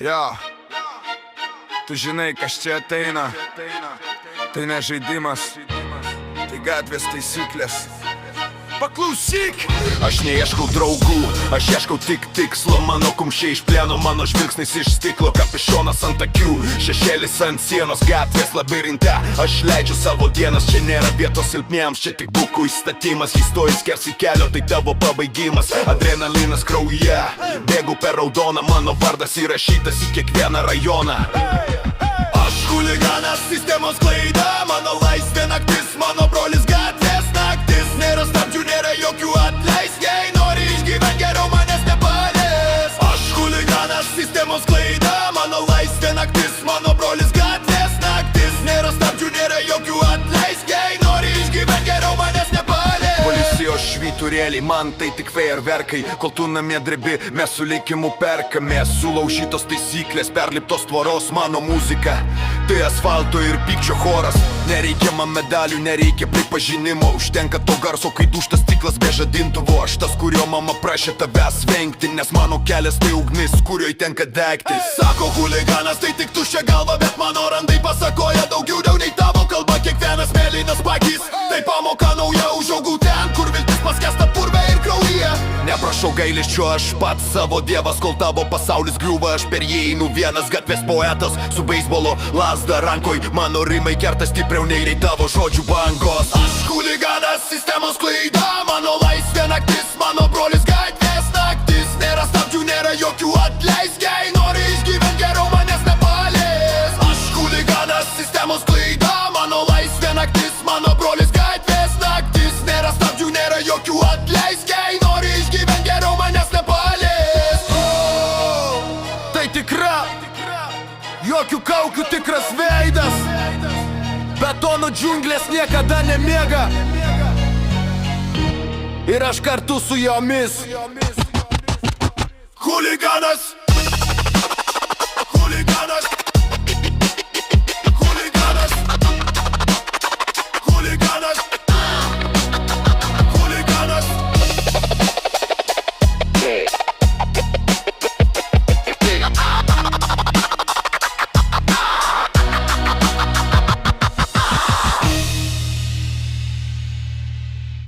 Jo, tu žinai, kas čia ateina. Tai ne žaidimas, tai gatvės taisyklės. Paklausyk! Aš neieškau draugų, aš ieškau tik tikslo. Mano kumščiai iš plieno, mano žvilgsnis iš stiklo. Kapišonas ant akių, šešėlis ant sienos. Gatvės labirinte, aš leidžiu savo dienas. Čia nėra vietos silpniems, čia tik bukų įstatymas. Įstojus skersi kelio, tai tavo pabaigimas. Adrenalinas kraujyje, bėgu per raudoną. Mano vardas įrašytas į kiekvieną rajoną. Aš chuliganas, sistemos klaida. Mano laisvė naktis, mano brolis gatvės naktis. Nėra stabdžių, nėra jokių atleisk. Jei nori išgyvent geriau, manęs nepalies. Aš chuliganas, sistemos klaida. Mano laisvė naktis, mano brolis gatvės naktis. Nėra stabdžių, nėra jokių atleisk. Jei nori išgyvent geriau, manęs nepalies. Policijos švyturėliai, man tai tik fejerverkai. Kol tu namie drebi, mes su likimu perkamės. Sulaužytos taisyklės, perliptos tvoros. Mano muzika, tai asfalto ir pykčio choras. Nereikia man medalių, nereikia pripažinimo. Užtenka to garso, kai duštas stiklas be žadintuvo. Aš tas, kurio mama prašė tavęs vengti. Nes mano kelias tai ugnis, kurioj tenka degtis. Sako chuliganas, tai tik tuščia galva. Bet mano randai pasakoja daugiau nei tavo kalba. Kiekvienas mėlynas pakis, tai pamoka nauja. Užaugau ten, kur viltis paskęsta purve ir kraujyje. Neprašau gailesčio, aš pats savo dievas. Kol tavo pasaulis griūva, aš per jį einu vienas. Gatvės poetas su beisbolo lazda rankoj. Mano rimai kerta stipriau nei rei tavo žodžių bangos. Aš chuliganas, sistemos klaida. Mano laisvė naktis, mano brolis gatvės naktis. Nėra stabdžių, nėra jokių atleisk. Jei nori išgyvent geriau, manęs nepalies. Aš chuliganas, sistemos klaida. Mano laisvė naktis, mano brolis gatvės naktis. Nėra stabdžių, nėra jokių atleisk. Jei nori išgyvent geriau, manęs nepalies. Tai tikra, jokių kaukių tikras veidas. Betono džiunglės niekada nemiega. Ir aš kartu su jomis. Chuliganas. Chuliganas.